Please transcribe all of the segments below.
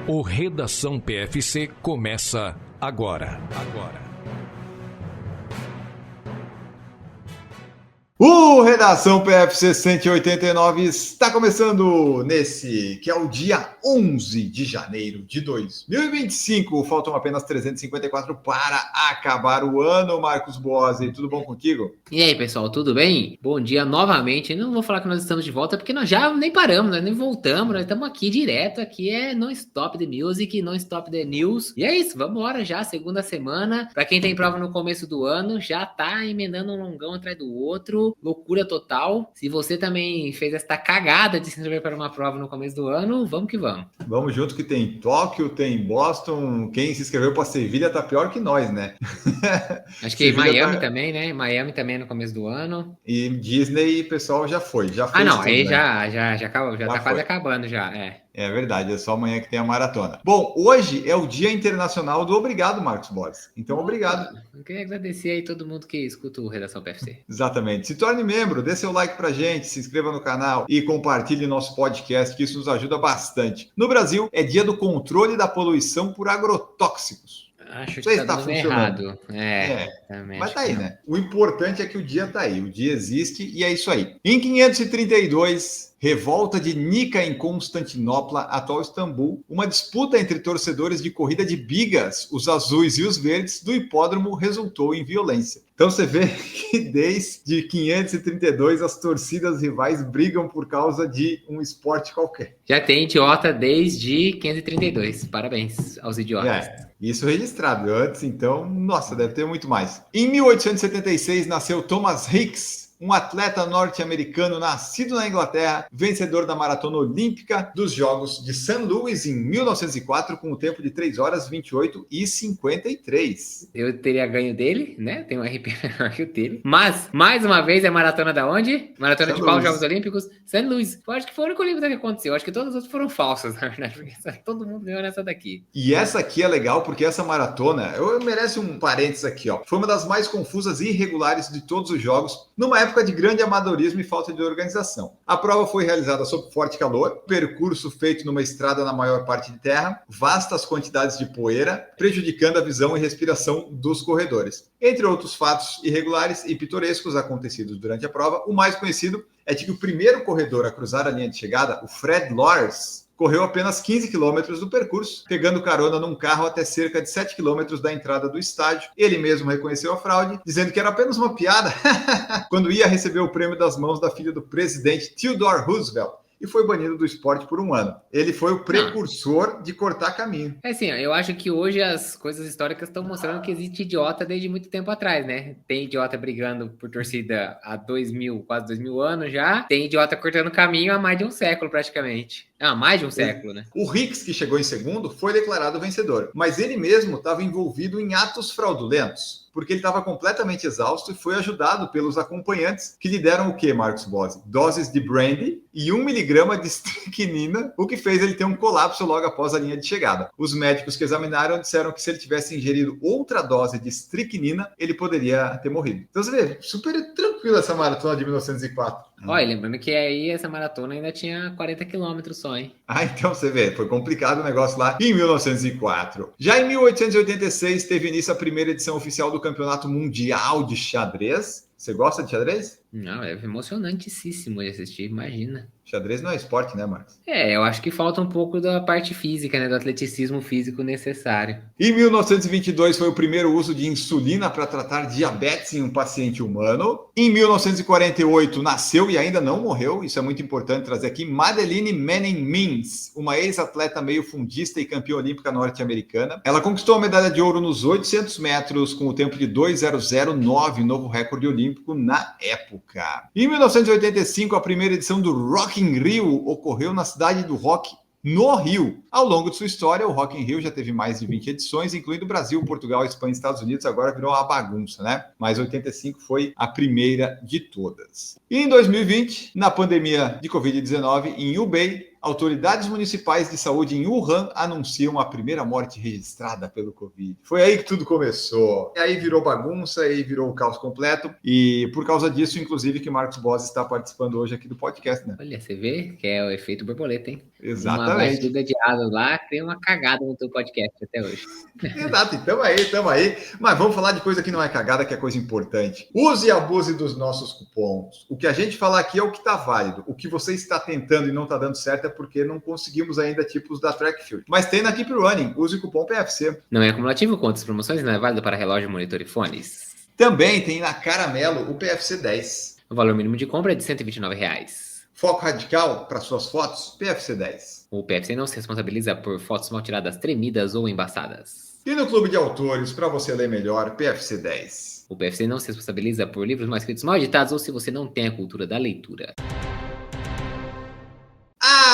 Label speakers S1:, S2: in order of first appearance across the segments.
S1: O Redação PFC começa agora.
S2: O Redação PFC 189 está começando nesse, que é o dia 11 de janeiro de 2025. Faltam apenas 354 para acabar o ano. Marcos Boazzi, tudo bom contigo?
S3: E aí, pessoal, tudo bem? Bom dia novamente. Não vou falar que nós estamos de volta, porque nós já nem paramos, nós nem voltamos, nós estamos aqui direto, aqui é Non-Stop the Music, Non-Stop the News. E é isso, vamos embora já, segunda semana. Para quem tem prova no começo do ano, já tá emendando um longão atrás do outro, loucura total. Se você também fez esta cagada de se inscrever para uma prova no começo do ano, vamos que vamos.
S2: Vamos junto que tem Tóquio, tem Boston, quem se inscreveu para Sevilha tá pior que nós, né?
S3: Acho que Miami também, né? Miami também no começo do ano.
S2: E Disney, pessoal, já foi.
S3: Ah, não,
S2: tudo,
S3: aí
S2: né?
S3: já acabou, já tá quase acabando já,
S2: É verdade, é só amanhã que tem a maratona. Bom, hoje é o Dia Internacional do Obrigado, Marcos Borges. Então, obrigado.
S3: Eu queria agradecer aí todo mundo que escuta o Redação PFC.
S2: Exatamente. Se torne membro, dê seu like pra gente, se inscreva no canal e compartilhe nosso podcast, que isso nos ajuda bastante. No Brasil, é dia do controle da poluição por agrotóxicos.
S3: Acho que tá dando errado.
S2: Mas tá aí, né? O importante é que o dia tá aí. O dia existe e é isso aí. Em 532, revolta de Nika em Constantinopla, atual Istambul, uma disputa entre torcedores de corrida de bigas, os azuis e os verdes, do hipódromo resultou em violência. Então você vê que desde 532 as torcidas rivais brigam por causa de um esporte qualquer.
S3: Já tem idiota desde 532. Parabéns aos idiotas.
S2: Isso registrado. Antes, então, nossa, deve ter muito mais. Em 1876 nasceu Thomas Hicks, um atleta norte-americano nascido na Inglaterra, vencedor da maratona olímpica dos Jogos de St. Louis em 1904, com o tempo de 3 horas, 28 e 53.
S3: Eu teria ganho dele, né? Tem um RP melhor que o dele. Mas, mais uma vez, é maratona da onde? Maratona de qual? Jogos Olímpicos? St. Louis. Eu acho que foi o único Olímpico que aconteceu. Eu acho que todas as outras foram falsas, na verdade, porque todo mundo ganhou nessa daqui.
S2: E essa aqui é legal, porque essa maratona, eu merece um parênteses aqui, ó. Foi uma das mais confusas e irregulares de todos os jogos, numa época de grande amadorismo e falta de organização. A prova foi realizada sob forte calor, percurso feito numa estrada na maior parte de terra, vastas quantidades de poeira, prejudicando a visão e respiração dos corredores. Entre outros fatos irregulares e pitorescos acontecidos durante a prova, o mais conhecido é de que o primeiro corredor a cruzar a linha de chegada, o Fred Lors, correu apenas 15 quilômetros do percurso, pegando carona num carro até cerca de 7 quilômetros da entrada do estádio. Ele mesmo reconheceu a fraude, dizendo que era apenas uma piada, quando ia receber o prêmio das mãos da filha do presidente Theodore Roosevelt, e foi banido do esporte por um ano. Ele foi o precursor de cortar caminho.
S3: É assim, eu acho que hoje as coisas históricas estão mostrando que existe idiota desde muito tempo atrás, né? Tem idiota brigando por torcida há 2000, quase 2000 anos já. Tem idiota cortando caminho há mais de um século, praticamente. Mais de um século, né?
S2: O Hicks, que chegou em segundo, foi declarado vencedor. Mas ele mesmo estava envolvido em atos fraudulentos, porque ele estava completamente exausto e foi ajudado pelos acompanhantes, que lhe deram o quê, Marcos Boazzi? Doses de brandy e 1 miligrama de estricnina, o que fez ele ter um colapso logo após a linha de chegada. Os médicos que examinaram disseram que se ele tivesse ingerido outra dose de estricnina, ele poderia ter morrido. Então você vê, super tranquila essa maratona de 1904.
S3: Olha, lembrando que aí essa maratona ainda tinha 40 quilômetros só, hein?
S2: Então você vê, foi complicado o negócio lá em 1904. Já em 1886 teve início a primeira edição oficial do Campeonato Mundial de Xadrez. Você gosta de xadrez?
S3: Não, é emocionantíssimo de assistir, imagina.
S2: Xadrez não é esporte, né, Marcos?
S3: Eu acho que falta um pouco da parte física, né? Do atleticismo físico necessário.
S2: Em 1922 foi o primeiro uso de insulina para tratar diabetes em um paciente humano. Em 1948 nasceu e ainda não morreu, isso é muito importante trazer aqui, Madeleine Manning-Mintz, uma ex-atleta meio fundista e campeã olímpica norte-americana. Ela conquistou a medalha de ouro nos 800 metros com o tempo de 2:00:9, novo recorde olímpico na época. Em 1985, a primeira edição do Rock in Rio ocorreu na cidade do rock, no Rio. Ao longo de sua história, o Rock in Rio já teve mais de 20 edições, incluindo Brasil, Portugal, Espanha e Estados Unidos. Agora virou uma bagunça, né? Mas 85 foi a primeira de todas. E em 2020, na pandemia de Covid-19, em Hubei, Autoridades municipais de saúde em Wuhan anunciam a primeira morte registrada pelo Covid. Foi aí que tudo começou. E aí virou bagunça, e virou o caos completo. E por causa disso, inclusive, que Marcos Bosi está participando hoje aqui do podcast, né?
S3: Olha, você vê que é o efeito borboleta, hein?
S2: Exatamente.
S3: Uma batida de asa lá, cria uma cagada no teu podcast até hoje.
S2: Exato, tamo aí. Mas vamos falar de coisa que não é cagada, que é coisa importante. Use e abuse dos nossos cupons. O que a gente falar aqui é o que está válido. O que você está tentando e não está dando certo é porque não conseguimos ainda tipos da Trackfield. Mas tem na Keep Running. Use o cupom PFC.
S3: Não é acumulativo com outras promoções, não é válido para relógio, monitor e fones.
S2: Também tem na Caramelo o PFC 10.
S3: O valor mínimo de compra é de R$ 129.
S2: Foco radical para suas fotos, PFC 10.
S3: O PFC não se responsabiliza por fotos mal tiradas, tremidas ou embaçadas.
S2: E no Clube de Autores, para você ler melhor, PFC 10.
S3: O PFC não se responsabiliza por livros mal escritos, mal editados ou se você não tem a cultura da leitura.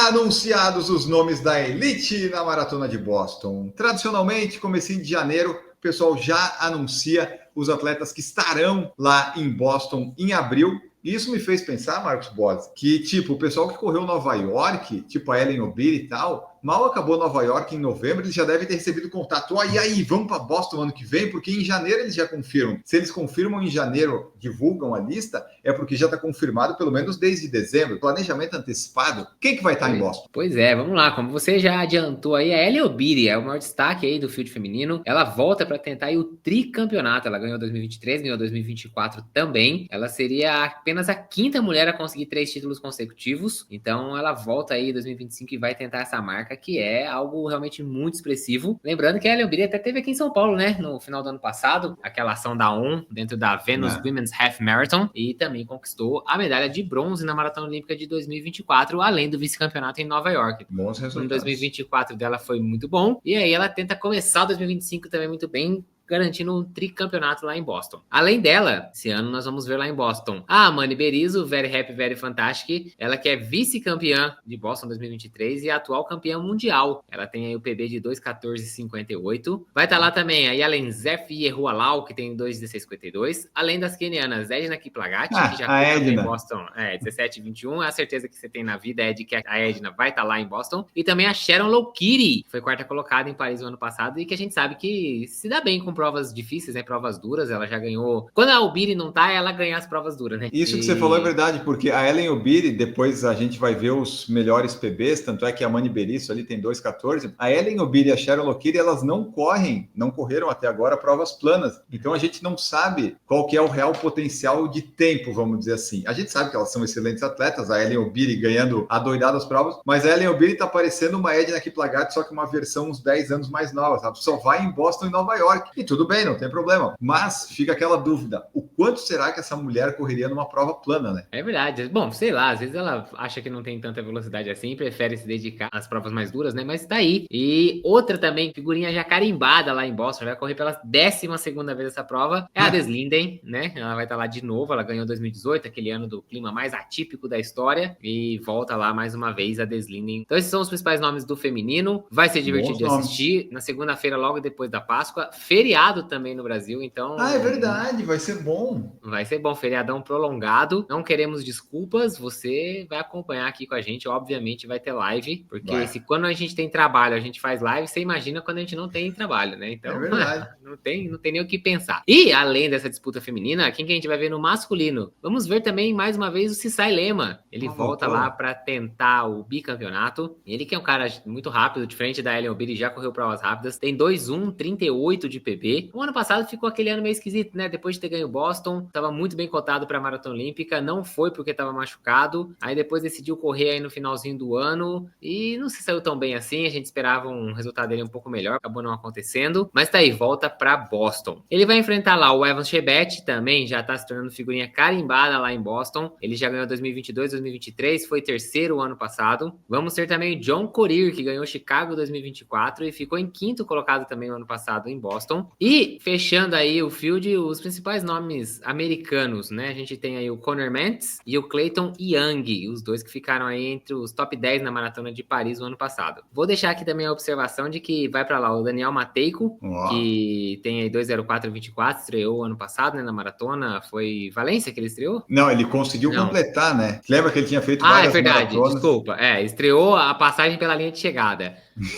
S2: Anunciados os nomes da elite na Maratona de Boston. Tradicionalmente, comecinho de janeiro, o pessoal já anuncia os atletas que estarão lá em Boston em abril. E isso me fez pensar, Marcos Bosi, que tipo, o pessoal que correu Nova York, tipo a Ellen Obiri e tal, mal acabou Nova York em novembro, eles já devem ter recebido contato. E aí, vamos para Boston ano que vem? Porque em janeiro eles já confirmam. Se eles confirmam em janeiro, divulgam a lista, é porque já está confirmado pelo menos desde dezembro. Planejamento antecipado. Quem que vai estar em Boston?
S3: Pois é, vamos lá. Como você já adiantou aí, a Ellen Obiri é o maior destaque aí do field feminino. Ela volta para tentar aí o tricampeonato. Ela ganhou 2023, ganhou 2024 também. Ela seria apenas a quinta mulher a conseguir 3 títulos consecutivos. Então ela volta aí em 2025 e vai tentar essa marca, que é algo realmente muito expressivo. Lembrando que a Ellen Obiri até teve aqui em São Paulo, né? No final do ano passado, aquela ação da ON dentro da Venus Women's Half Marathon, e também conquistou a medalha de bronze na Maratona Olímpica de 2024, além do vice-campeonato em Nova York.
S2: Bons resultados.
S3: Em 2024 dela foi muito bom, e aí ela tenta começar o 2025 também muito bem, garantindo um tricampeonato lá em Boston. Além dela, esse ano nós vamos ver lá em Boston a Amani Berizzo, Very Happy, Very Fantastic, ela que é vice-campeã de Boston 2023 e atual campeã mundial. Ela tem aí o PB de 2:14:58. Vai estar lá também a Yalen Zef Yehualau, que tem 2:16:52, além das kenianas Edna Kiplagat, que já foi campeã em Boston 17:21. A certeza que você tem na vida é de que a Edna vai estar lá em Boston. E também a Sharon Lokiri, que foi quarta colocada em Paris no ano passado e que a gente sabe que se dá bem com provas difíceis, né? Provas duras, ela já ganhou. Quando a Obiri não tá, ela ganha as provas duras, né?
S2: Isso que você falou é verdade, porque a Ellen Obiri, depois a gente vai ver os melhores PBs, tanto é que a Amani Berizzo ali tem 2:14. A Ellen Obiri e a Sharon Lokiri, elas não correram até agora provas planas. Então a gente não sabe qual que é o real potencial de tempo, vamos dizer assim. A gente sabe que elas são excelentes atletas, a Ellen Obiri ganhando adoidadas provas, mas a Ellen Obiri tá parecendo uma Edna Kiplagat, só que uma versão uns 10 anos mais nova, sabe? Só vai em Boston e Nova York. E tudo bem, não tem problema. Mas fica aquela dúvida, o quanto será que essa mulher correria numa prova plana, né?
S3: É verdade. Bom, sei lá, às vezes ela acha que não tem tanta velocidade assim, prefere se dedicar às provas mais duras, né? Mas tá aí. E outra também, figurinha já carimbada lá em Boston, vai correr pela 12ª vez essa prova, é a Deslinden, né? Ela vai estar lá de novo, ela ganhou 2018, aquele ano do clima mais atípico da história, e volta lá mais uma vez a Deslinden. Então esses são os principais nomes do feminino, vai ser divertido de assistir. Na segunda-feira, logo depois da Páscoa, feriado também no Brasil, então...
S2: é verdade, vai ser bom.
S3: Vai ser bom, feriadão prolongado, não queremos desculpas, você vai acompanhar aqui com a gente, obviamente vai ter live, porque se quando a gente tem trabalho, a gente faz live, você imagina quando a gente não tem trabalho, né? Então,
S2: é verdade.
S3: não tem nem o que pensar. E, além dessa disputa feminina, quem que a gente vai ver no masculino? Vamos ver também, mais uma vez, o Cissai Lema. Ele volta lá para tentar o bicampeonato. Ele que é um cara muito rápido, diferente da Ellen Obiri, já correu provas rápidas, tem 2:1:38 de PB. O ano passado ficou aquele ano meio esquisito, né? Depois de ter ganho Boston, estava muito bem cotado para a Maratona Olímpica, não foi porque estava machucado, aí depois decidiu correr aí no finalzinho do ano e não se saiu tão bem assim, a gente esperava um resultado dele um pouco melhor, acabou não acontecendo, mas tá aí, volta para Boston. Ele vai enfrentar lá o Evans Chebet, também já tá se tornando figurinha carimbada lá em Boston, ele já ganhou 2022, 2023, foi terceiro o ano passado. Vamos ter também o John Corir, que ganhou Chicago 2024 e ficou em quinto colocado também no ano passado em Boston. E fechando aí o field, os principais nomes americanos, né? A gente tem aí o Conor Mantz e o Clayton Young, os dois que ficaram aí entre os top 10 na Maratona de Paris no ano passado. Vou deixar aqui também a observação de que vai para lá o Daniel Matejko, que tem aí 2:04:24, estreou ano passado, né, na maratona. Foi Valência que ele estreou?
S2: Não, ele conseguiu completar, né? Lembra que ele tinha feito várias
S3: verdade,
S2: maratonas?
S3: desculpa. Estreou a passagem pela linha de chegada.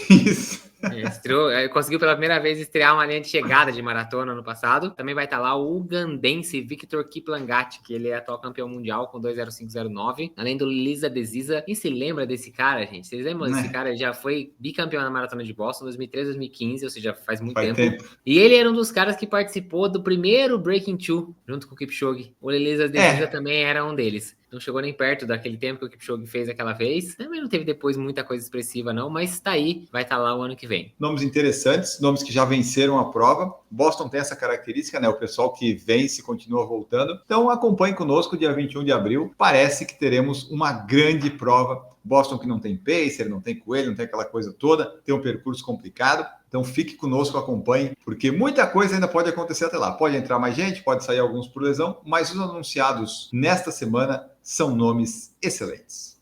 S2: Isso.
S3: Conseguiu pela primeira vez estrear uma linha de chegada de maratona no passado. Também vai estar lá o ugandense Victor Kiplagat, que ele é atual campeão mundial com 2:05:09. Além do Lisa Desisa. Quem se lembra desse cara, gente? Vocês lembram desse cara? Ele já foi bicampeão na maratona de Boston 2013, 2015, ou seja, faz muito tempo. E ele era um dos caras que participou do primeiro Breaking Two, junto com o Kipchoge. O Lisa Desisa também era um deles. Não chegou nem perto daquele tempo que o Kipchoge fez aquela vez. Também não teve depois muita coisa expressiva, não, mas tá aí, vai estar lá o ano que vem.
S2: Nomes interessantes, nomes que já venceram a prova. Boston tem essa característica, né? O pessoal que vence continua voltando. Então acompanhe conosco, dia 21 de abril. Parece que teremos uma grande prova. Boston que não tem pacer, não tem coelho, não tem aquela coisa toda, tem um percurso complicado. Então fique conosco, acompanhe, porque muita coisa ainda pode acontecer até lá. Pode entrar mais gente, pode sair alguns por lesão, mas os anunciados nesta semana são nomes excelentes.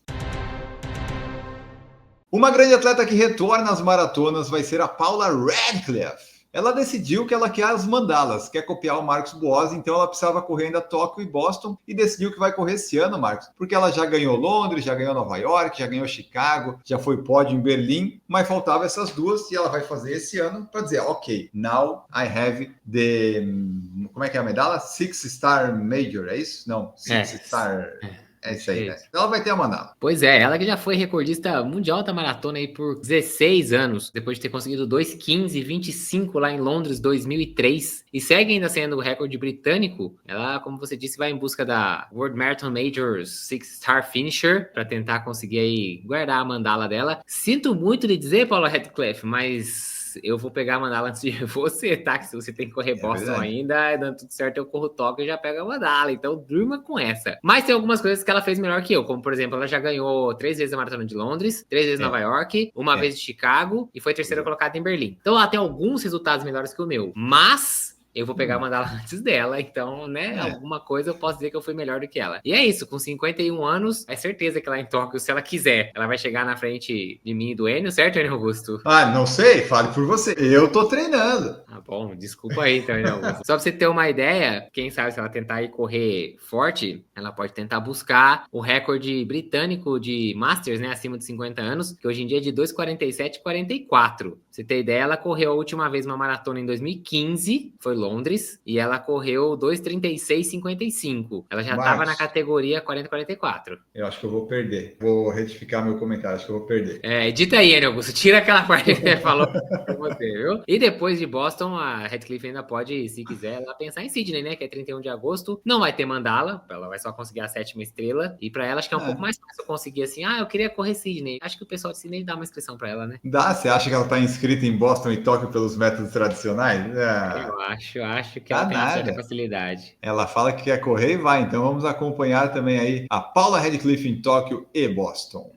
S2: Uma grande atleta que retorna às maratonas vai ser a Paula Radcliffe. Ela decidiu que ela quer as mandalas, quer copiar o Marcos Boas, então ela precisava correr ainda Tóquio e Boston e decidiu que vai correr esse ano, Marcos, porque ela já ganhou Londres, já ganhou Nova York, já ganhou Chicago, já foi pódio em Berlim, mas faltava essas duas e ela vai fazer esse ano para dizer, ok, now I have the... Como é que é a medalha? 6-star Major, é isso? Não, 6-star... É isso aí, né? Ela vai ter a mandala.
S3: Pois é, ela que já foi recordista mundial da maratona aí por 16 anos, depois de ter conseguido 2:15:25 lá em Londres, 2003, e segue ainda sendo o recorde britânico. Ela, como você disse, vai em busca da World Marathon Majors 6-star Finisher, para tentar conseguir aí guardar a mandala dela. Sinto muito lhe dizer, Paula Radcliffe, mas... eu vou pegar a mandala antes de você, tá? Que se você tem que correr Boston ainda, dando tudo certo, eu corro Tóquio e já pego a mandala. Então, durma com essa. Mas tem algumas coisas que ela fez melhor que eu. Como, por exemplo, ela já ganhou 3 vezes a Maratona de Londres, 3 vezes Nova York, uma vez de Chicago e foi terceira colocada em Berlim. Então, ela tem alguns resultados melhores que o meu. Mas... eu vou pegar a mandala antes dela, então, né, alguma coisa eu posso dizer que eu fui melhor do que ela. E é isso, com 51 anos, é certeza que lá em Tóquio, se ela quiser, ela vai chegar na frente de mim e do Enio, certo, Enio Augusto?
S2: Não sei, fale por você. Eu tô treinando.
S3: Bom, desculpa aí, então, Enio Augusto. Só pra você ter uma ideia, quem sabe se ela tentar ir correr forte, ela pode tentar buscar o recorde britânico de Masters, né, acima de 50 anos, que hoje em dia é de 2:47:44. Pra você ter ideia, ela correu a última vez uma maratona em 2015, foi Londres, e ela correu 2:36:55. Ela já estava na categoria 40:44.
S2: Eu acho que eu vou perder. Vou retificar meu comentário, acho que eu vou perder.
S3: Edita aí, Enio Augusto, tira aquela parte que você falou com você, viu? E depois de Boston, a Radcliffe ainda pode, se quiser, ela pensar em Sydney, né, que é 31 de agosto. Não vai ter mandala, ela vai só conseguir a 7ª estrela, e pra ela acho que é um pouco mais fácil conseguir assim, eu queria correr Sydney. Acho que o pessoal de Sydney dá uma inscrição pra ela, né?
S2: Dá? Você acha que ela tá inscrita em Boston e Tóquio pelos métodos tradicionais?
S3: Eu acho que ela tem uma certa facilidade.
S2: Ela fala que quer correr e vai, então vamos acompanhar também aí a Paula Radcliffe em Tóquio e Boston.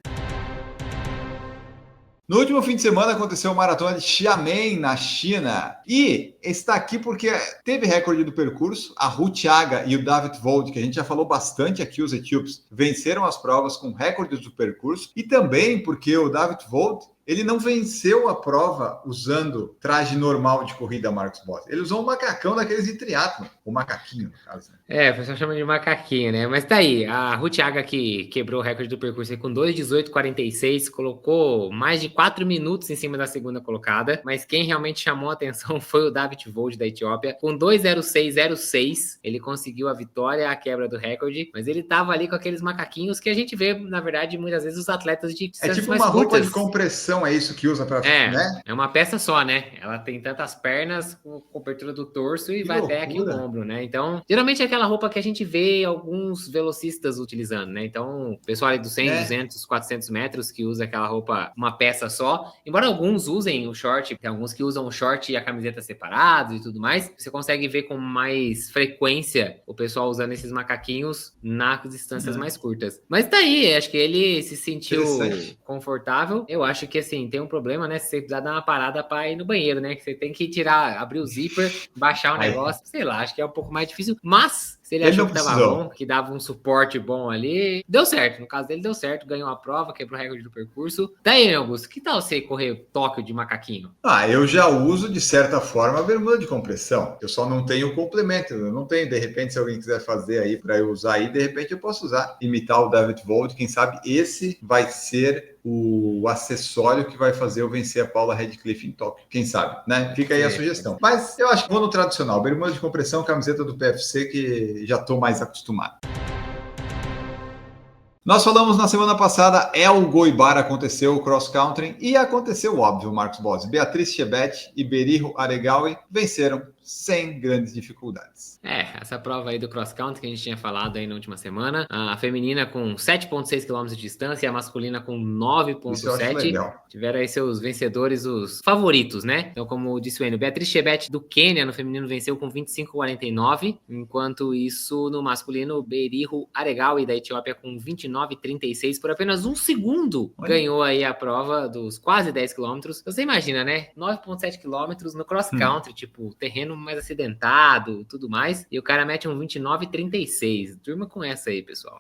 S2: No último fim de semana aconteceu a maratona de Xiamen, na China, e está aqui porque teve recorde do percurso. A Ruth Aga e o David Vold, que a gente já falou bastante aqui, os etíopes, venceram as provas com recordes do percurso, e também porque o David Vold, ele não venceu a prova usando traje normal de corrida Marcos Boas. Ele usou um macacão daqueles de triatlon, o macaquinho, no caso.
S3: O pessoal chama de macaquinho, né? Mas tá aí, a Ruth Aga que quebrou o recorde do percurso com 2:18:46, colocou mais de 4 minutos em cima da segunda colocada, mas quem realmente chamou a atenção foi o David Vold da Etiópia, com 2:06:06, ele conseguiu a vitória, a quebra do recorde, mas ele tava ali com aqueles macaquinhos que a gente vê, na verdade, muitas vezes os atletas de distâncias
S2: tipo
S3: mais
S2: uma roupa
S3: curtas.
S2: de compressão, é isso que usa para, né?
S3: É uma peça só, né? Ela tem tantas pernas com cobertura do torso e vai até aqui o ombro. ombro, né? Então, geralmente é aquela roupa que a gente vê alguns velocistas utilizando, né? Então, o pessoal ali dos 100, 200, 400 metros que usa aquela roupa, uma peça só. Embora alguns usem o short, tem alguns que usam o short e a camiseta separados e tudo mais, você consegue ver com mais frequência o pessoal usando esses macaquinhos nas distâncias mais curtas. Mas tá aí, acho que ele se sentiu confortável. Eu acho que, assim, tem um problema, né? Se você precisar dar uma parada pra ir no banheiro, né? Que você tem que tirar, abrir o zíper, baixar o negócio, sei lá, acho que é um pouco mais difícil, mas se ele achou que tava bom, que dava um suporte bom ali, deu certo. No caso dele, deu certo, ganhou a prova, quebrou o recorde do percurso. Daí, Augusto, que tal você correr Tóquio de macaquinho?
S2: Eu já uso, de certa forma, a bermuda de compressão. Eu só não tenho o complemento. Eu não tenho, de repente, se alguém quiser fazer aí para eu usar aí, de repente eu posso usar. Imitar o David Vold, quem sabe esse vai ser o acessório que vai fazer eu vencer a Paula Radcliffe em Tóquio. Quem sabe, né? Fica aí a sugestão. Mas eu acho que vou no tradicional. Bermuda de compressão, camiseta do PFC, que já estou mais acostumado. Nós falamos na semana passada, El Goibar aconteceu o cross country e aconteceu óbvio, Marcos Bossi. Beatriz Chebet e Berijo Aregawi venceram sem grandes dificuldades.
S3: Essa prova aí do cross country que a gente tinha falado aí na última semana, a feminina com 7,6 km de distância e a masculina com 9,7. Tiveram aí seus vencedores, os favoritos, né? Então, como disse o Enio, Beatriz Chebet do Quênia no feminino venceu com 25,49, enquanto isso no masculino, Berijo Aregawi da Etiópia com 29,36, por apenas um segundo ganhou aí a prova dos quase 10 km. Você imagina, né? 9,7 km no cross country, tipo, terreno mais acidentado, tudo mais, e o cara mete um 29,36. Durma com essa aí, pessoal.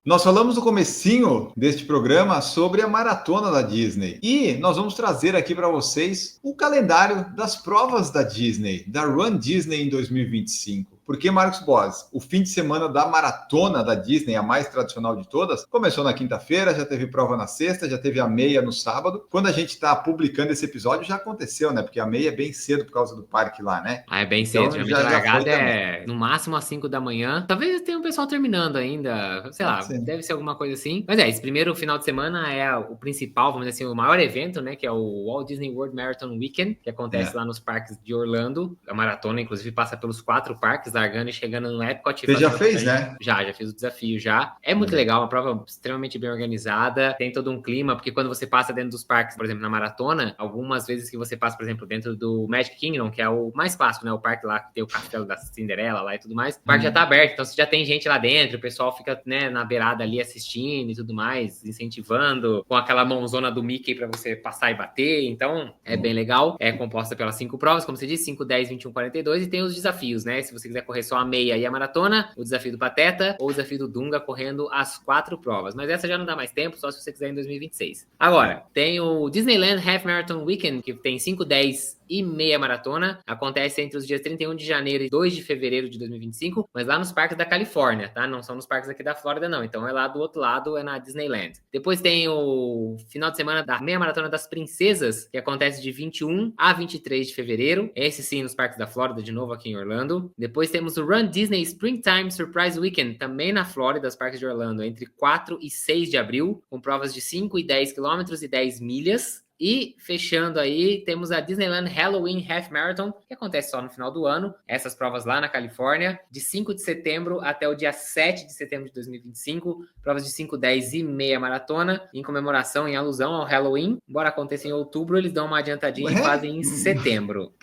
S2: Nós falamos no comecinho deste programa sobre a maratona da Disney e nós vamos trazer aqui para vocês o calendário das provas da Disney, da Run Disney em 2025. Porque, Marcos Boas, o fim de semana da maratona da Disney, a mais tradicional de todas, começou na quinta-feira, já teve prova na sexta, já teve a meia no sábado. Quando a gente está publicando esse episódio, já aconteceu, né? Porque a meia é bem cedo por causa do parque lá, né?
S3: É bem cedo. Então, já a largada é no máximo às 5 da manhã. Talvez tenha um pessoal terminando ainda, sei lá, deve ser alguma coisa assim. Mas esse primeiro final de semana é o principal, vamos dizer assim, o maior evento, né? Que é o Walt Disney World Marathon Weekend, que acontece lá nos parques de Orlando. A maratona, inclusive, passa pelos 4 parques, largando e chegando no Epcot.
S2: Você já fez, né?
S3: Já fiz o desafio já. É muito legal, uma prova extremamente bem organizada, tem todo um clima, porque quando você passa dentro dos parques, por exemplo, na maratona, algumas vezes que você passa, por exemplo, dentro do Magic Kingdom, que é o mais clássico, né? O parque lá que tem o castelo da Cinderela lá e tudo mais, o parque já tá aberto, então você já tem gente lá dentro, o pessoal fica, né, na beirada ali assistindo e tudo mais, incentivando, com aquela mãozona do Mickey pra você passar e bater, então é bem legal. É composta pelas 5 provas, como você disse, 5, 10, 21, 42, e tem os desafios, né? Se você quiser correr só a meia e a maratona, o desafio do Pateta ou o desafio do Dunga correndo as 4 provas. Mas essa já não dá mais tempo, só se você quiser em 2026. Agora, tem o Disneyland Half Marathon Weekend, que tem 5, 10 e meia maratona. Acontece entre os dias 31 de janeiro e 2 de fevereiro de 2025, mas lá nos parques da Califórnia, tá? Não são nos parques aqui da Flórida, não. Então é lá do outro lado, é na Disneyland. Depois tem o final de semana da meia maratona das princesas, que acontece de 21 a 23 de fevereiro. Esse sim, nos parques da Flórida, de novo aqui em Orlando. Depois temos o Run Disney Springtime Surprise Weekend, também na Flórida, os parques de Orlando, entre 4 e 6 de abril, com provas de 5 e 10 quilômetros e 10 milhas. E, fechando aí, temos a Disneyland Halloween Half Marathon, que acontece só no final do ano. Essas provas lá na Califórnia, de 5 de setembro até o dia 7 de setembro de 2025. Provas de 5, 10 e meia maratona, em comemoração, em alusão ao Halloween. Embora aconteça em outubro, eles dão uma adiantadinha e fazem em setembro.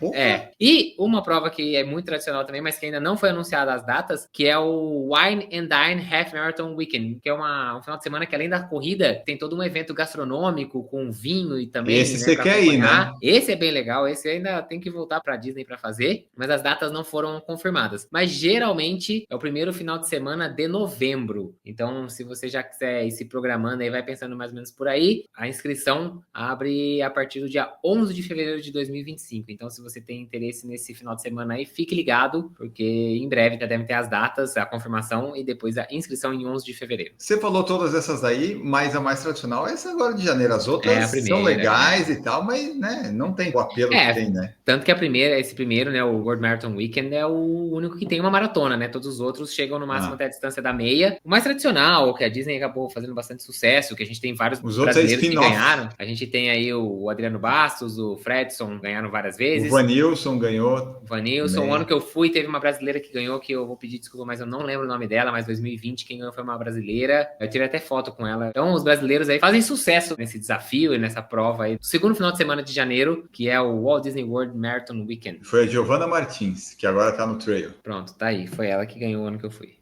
S3: E uma prova que é muito tradicional também, mas que ainda não foi anunciada as datas, que é o Wine and Dine Half Marathon Weekend, que é um final de semana que, além da corrida, tem todo um evento gastronômico com vinho e também,
S2: esse você quer ir, né?
S3: Esse é bem legal, esse ainda tem que voltar pra Disney pra fazer, mas as datas não foram confirmadas. Mas geralmente é o primeiro final de semana de novembro. Então, se você já quiser ir se programando aí, vai pensando mais ou menos por aí, a inscrição abre a partir do dia 11 de fevereiro de 2025. Então, se você tem interesse nesse final de semana aí, fique ligado, porque em breve já devem ter as datas, a confirmação e depois a inscrição em 11 de fevereiro.
S2: Você falou todas essas aí, mas a mais tradicional é essa agora de janeiro. As outras
S3: a primeira,
S2: são legais. legais e tal, mas né, não tem o apelo que tem, né?
S3: Tanto que esse primeiro, né, o World Marathon Weekend é o único que tem uma maratona, né? Todos os outros chegam no máximo até a distância da meia. O mais tradicional, que a Disney acabou fazendo bastante sucesso, que a gente tem vários brasileiros que ganharam. A gente tem aí o Adriano Bastos, o Fredson ganharam várias vezes.
S2: O Vanilson ganhou.
S3: O ano que eu fui, teve uma brasileira que ganhou, que eu vou pedir desculpa, mas eu não lembro o nome dela, mas 2020 quem ganhou foi uma brasileira. Eu tirei até foto com ela. Então os brasileiros aí fazem sucesso nesse desafio e nessa prova aí. Segundo final de semana de janeiro, que é o Walt Disney World Marathon Weekend.
S2: Foi a Giovana Martins, que agora tá no trail.
S3: Pronto, tá aí. Foi ela que ganhou o ano que eu fui.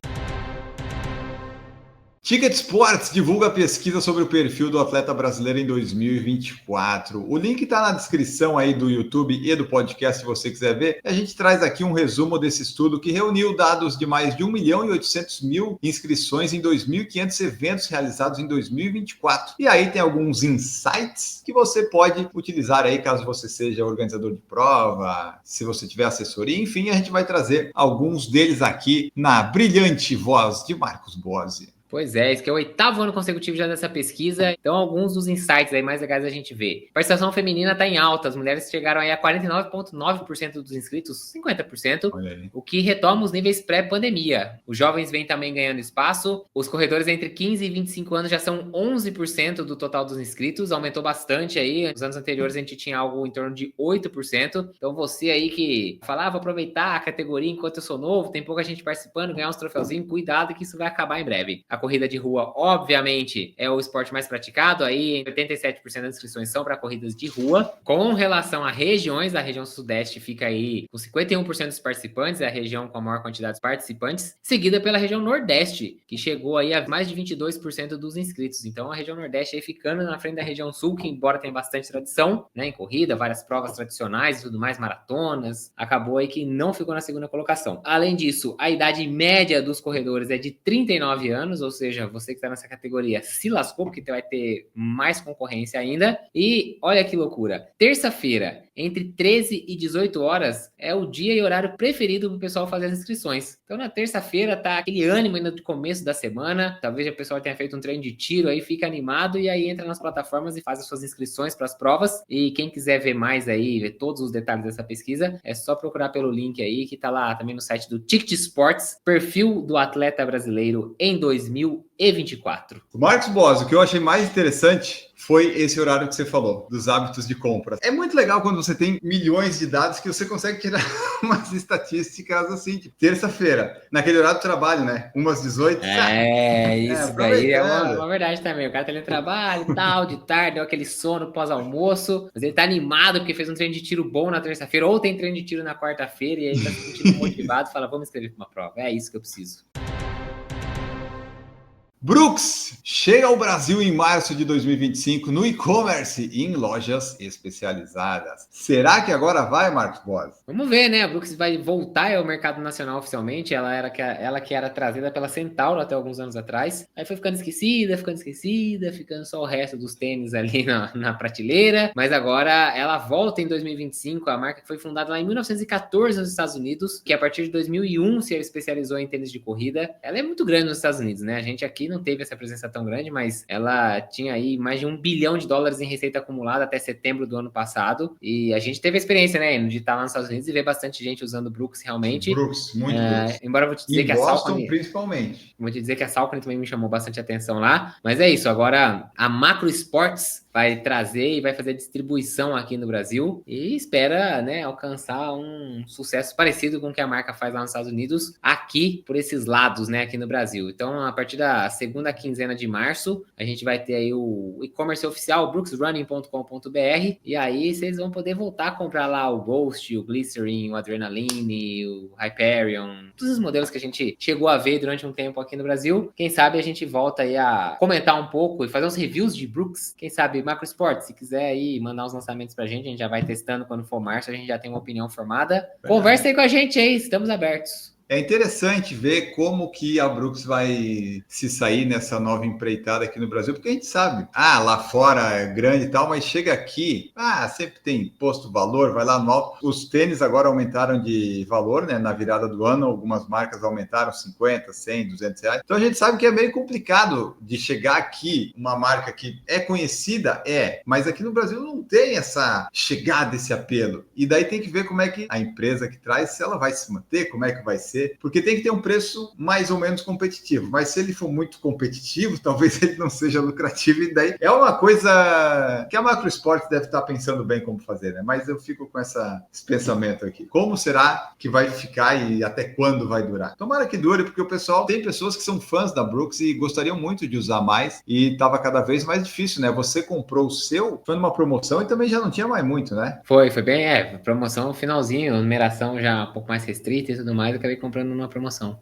S2: Ticket Sports divulga a pesquisa sobre o perfil do atleta brasileiro em 2024. O link está na descrição aí do YouTube e do podcast, se você quiser ver. A gente traz aqui um resumo desse estudo que reuniu dados de mais de 1.800.000 inscrições em 2.500 eventos realizados em 2024. E aí tem alguns insights que você pode utilizar aí caso você seja organizador de prova, se você tiver assessoria. Enfim, a gente vai trazer alguns deles aqui na brilhante voz de Marcos Bozzi.
S3: Pois é, esse que é o 8º ano consecutivo já dessa pesquisa. Então, alguns dos insights aí mais legais a gente vê. A participação feminina está em alta. As mulheres chegaram aí a 49,9% dos inscritos, 50%, o que retoma os níveis pré-pandemia. Os jovens vêm também ganhando espaço. Os corredores entre 15 e 25 anos já são 11% do total dos inscritos. Aumentou bastante aí. Nos anos anteriores a gente tinha algo em torno de 8%. Então, você aí que fala, vou aproveitar a categoria enquanto eu sou novo, tem pouca gente participando, ganhar uns troféuzinhos, cuidado que isso vai acabar em breve. A corrida de rua, obviamente, é o esporte mais praticado, aí 87% das inscrições são para corridas de rua. Com relação a regiões, a região sudeste fica aí com 51% dos participantes, é a região com a maior quantidade de participantes, seguida pela região nordeste, que chegou aí a mais de 22% dos inscritos. Então a região nordeste aí ficando na frente da região sul, que embora tenha bastante tradição, né, em corrida, várias provas tradicionais e tudo mais, maratonas, acabou aí que não ficou na segunda colocação. Além disso, a idade média dos corredores é de 39 anos, ou seja, você que está nessa categoria se lascou, porque vai ter mais concorrência ainda. E olha que loucura, terça-feira, entre 13 e 18 horas, é o dia e horário preferido para o pessoal fazer as inscrições. Então na terça-feira tá aquele ânimo ainda do começo da semana, talvez o pessoal tenha feito um treino de tiro aí, fica animado e aí entra nas plataformas e faz as suas inscrições para as provas. E quem quiser ver mais aí, ver todos os detalhes dessa pesquisa, é só procurar pelo link aí, que tá lá também no site do Ticket Sports, perfil do atleta brasileiro em 2024.
S2: Marcos Bozzi, o que eu achei mais interessante foi esse horário que você falou, dos hábitos de compra. É muito legal quando você tem milhões de dados que você consegue tirar umas estatísticas assim, tipo, terça-feira, naquele horário do trabalho, né? Umas 18.
S3: Isso daí é uma verdade também. O cara teletrabalha e tal, de tarde, deu aquele sono pós-almoço, mas ele tá animado porque fez um treino de tiro bom na terça-feira, ou tem treino de tiro na quarta-feira, e aí tá se sentindo motivado, fala, vamos escrever para uma prova. É isso que eu preciso.
S2: Brooks chega ao Brasil em março de 2025 no e-commerce e em lojas especializadas. Será que agora vai, Marcos Bozzi?
S3: Vamos ver, né? A Brooks vai voltar ao mercado nacional oficialmente. Ela que era trazida pela Centauro até alguns anos atrás. Aí foi ficando esquecida, ficando só o resto dos tênis ali na prateleira. Mas agora ela volta em 2025. A marca que foi fundada lá em 1914 nos Estados Unidos, que a partir de 2001 se especializou em tênis de corrida. Ela é muito grande nos Estados Unidos, né? A gente aqui não teve essa presença tão grande, mas ela tinha aí mais de $1 bilhão em receita acumulada até setembro do ano passado, e a gente teve a experiência, né, de estar lá nos Estados Unidos e ver bastante gente usando Brooks realmente.
S2: Brooks, muito Brooks.
S3: Embora eu vou te dizer que
S2: Boston,
S3: a Saucony,
S2: principalmente.
S3: Vou te dizer que a Saucony também me chamou bastante atenção lá, mas é isso, agora a Macro Sports vai trazer e vai fazer a distribuição aqui no Brasil e espera, né, alcançar um sucesso parecido com o que a marca faz lá nos Estados Unidos, aqui por esses lados, né, aqui no Brasil. Então, a partir da segunda quinzena de março, a gente vai ter aí o e-commerce oficial, brooksrunning.com.br, e aí vocês vão poder voltar a comprar lá o Ghost, o Glycerin, o Adrenaline, o Hyperion, todos os modelos que a gente chegou a ver durante um tempo aqui no Brasil. Quem sabe a gente volta aí a comentar um pouco e fazer uns reviews de Brooks, quem sabe Macro Sport, se quiser aí mandar os lançamentos pra gente já vai testando quando for março, a gente já tem uma opinião formada. Conversa aí com a gente aí, estamos abertos.
S2: É interessante ver como que a Brooks vai se sair nessa nova empreitada aqui no Brasil, porque a gente sabe, lá fora é grande e tal, mas chega aqui, sempre tem imposto valor, vai lá no alto. Os tênis agora aumentaram de valor, né, na virada do ano, algumas marcas aumentaram 50, 100, 200 reais. Então a gente sabe que é meio complicado de chegar aqui, uma marca que é conhecida, mas aqui no Brasil não tem essa chegada, esse apelo. E daí tem que ver como é que a empresa que traz, se ela vai se manter, como é que vai ser, porque tem que ter um preço mais ou menos competitivo. Mas se ele for muito competitivo, talvez ele não seja lucrativo, e daí é uma coisa que a Macro Esportes deve estar pensando bem como fazer, né? Mas eu fico com esse pensamento aqui. Como será que vai ficar e até quando vai durar? Tomara que dure, porque o pessoal, tem pessoas que são fãs da Brooks e gostariam muito de usar mais, e estava cada vez mais difícil, né? Você comprou o seu, foi numa promoção e também já não tinha mais muito, né?
S3: Foi bem, promoção finalzinho, numeração já um pouco mais restrita e tudo mais, eu acabei comprando numa promoção.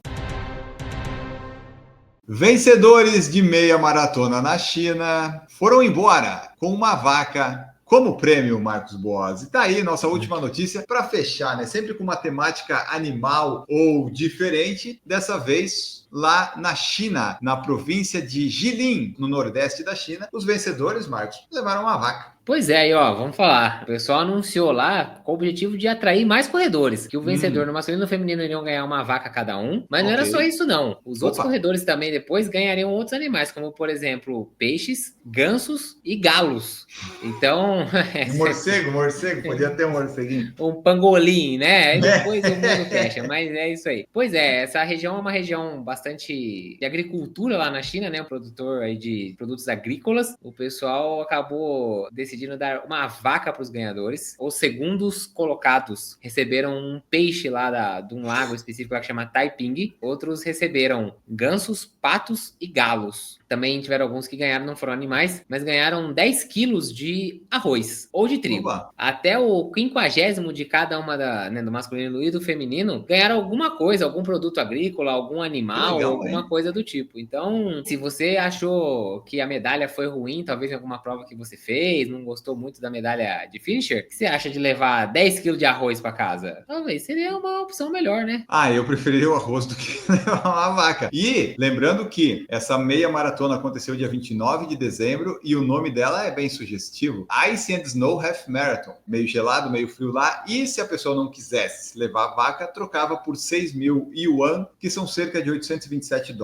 S2: Vencedores de meia maratona na China foram embora com uma vaca como prêmio, Marcos Boas. E tá aí nossa última notícia para fechar, né? Sempre com uma temática animal ou diferente, dessa vez lá na China, na província de Jilin, no nordeste da China. Os vencedores, Marcos, levaram uma vaca.
S3: Pois é, aí vamos falar. O pessoal anunciou lá com o objetivo de atrair mais corredores, que o vencedor no masculino e no feminino iriam ganhar uma vaca cada um, mas não era só isso não. Os outros corredores também depois ganhariam outros animais, como por exemplo, peixes, gansos e galos. Então...
S2: morcego, podia ter um morceguinho.
S3: Um pangolim, né? Aí depois o mundo fecha, mas é isso aí. Pois é, essa região é uma região bastante de agricultura lá na China, né? Um produtor aí de produtos agrícolas. O pessoal acabou decidindo dar uma vaca para os ganhadores. Os segundos colocados receberam um peixe lá de um lago específico lá que chama Taiping. Outros receberam gansos, patos e galos. Também tiveram alguns que ganharam, não foram animais, mas ganharam 10 quilos de arroz ou de trigo.
S2: Oba.
S3: Até o 50º de cada uma do masculino e do feminino ganharam alguma coisa, algum produto agrícola, algum animal,
S2: legal,
S3: alguma coisa do tipo. Então, se você achou que a medalha foi ruim, talvez em alguma prova que você fez, não gostou muito da medalha de finisher, o que você acha de levar 10 quilos de arroz para casa? Talvez seria uma opção melhor, né?
S2: Eu preferiria o arroz do que uma vaca. E lembrando que essa meia maratona aconteceu dia 29 de dezembro e o nome dela é bem sugestivo. Ice and Snow Half Marathon. Meio gelado, meio frio lá. E se a pessoa não quisesse levar a vaca, trocava por 6.000 yuan, que são cerca de $827.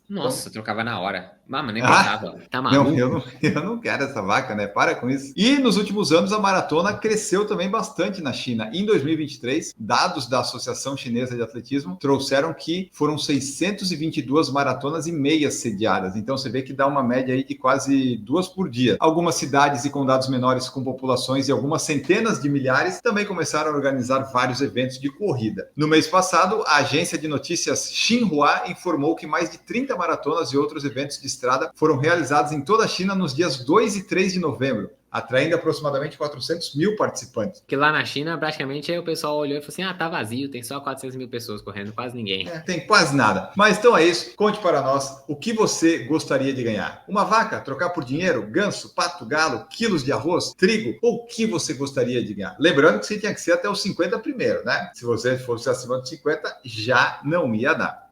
S3: Nossa,
S2: então,
S3: trocava na hora. Mas nem pensava. Tá maluco?
S2: Não, eu não quero essa vaca, né? Para com isso. E nos últimos anos a maratona cresceu também bastante na China. Em 2023, dados da Associação Chinesa de Atletismo trouxeram que foram 622 maratonas e meias sediadas. Então você vê que dá uma média aí de quase 2 por dia. Algumas cidades e condados menores com populações e algumas centenas de milhares também começaram a organizar vários eventos de corrida. No mês passado, a agência de notícias Xinhua informou que mais de 30 maratonas e outros eventos de estrada foram realizados em toda a China nos dias 2 e 3 de novembro, atraindo aproximadamente 400 mil participantes.
S3: Que lá na China, praticamente, aí o pessoal olhou e falou assim, tá vazio, tem só 400 mil pessoas correndo, quase ninguém.
S2: Tem quase nada. Mas então é isso, conte para nós o que você gostaria de ganhar. Uma vaca, trocar por dinheiro, ganso, pato, galo, quilos de arroz, trigo, ou o que você gostaria de ganhar? Lembrando que você tinha que ser até os 50 primeiro, né? Se você fosse acima de 50, já não ia dar.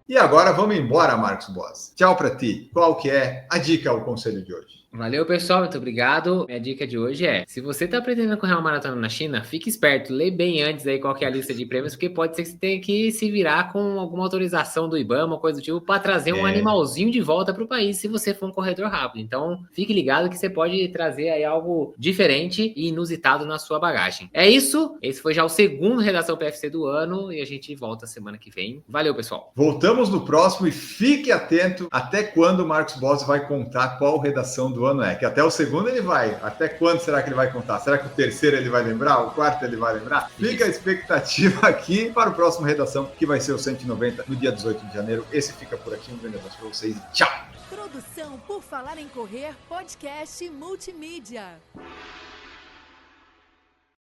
S2: E agora vamos embora, Marcos Boas. Tchau para ti. Qual que é a dica ou o conselho de hoje?
S3: Valeu, pessoal, muito obrigado. Minha dica de hoje é, se você tá pretendendo correr uma maratona na China, fique esperto, lê bem antes aí qual que é a lista de prêmios, porque pode ser que você tenha que se virar com alguma autorização do IBAMA, coisa do tipo, para trazer um animalzinho de volta para o país, se você for um corredor rápido. Então, fique ligado que você pode trazer aí algo diferente e inusitado na sua bagagem. É isso, esse foi já o segundo Redação PFC do ano e a gente volta semana que vem. Valeu, pessoal.
S2: Voltamos no próximo e fique atento até quando o Marcos Boas vai contar qual redação do ano é, que até o segundo ele vai. Até quando será que ele vai contar? Será que o terceiro ele vai lembrar? O quarto ele vai lembrar? Fica a expectativa aqui para o próximo Redação, que vai ser o 190 no dia 18 de janeiro. Esse fica por aqui. Um grande abraço para vocês e tchau!
S4: Produção por Falar em Correr, podcast multimídia.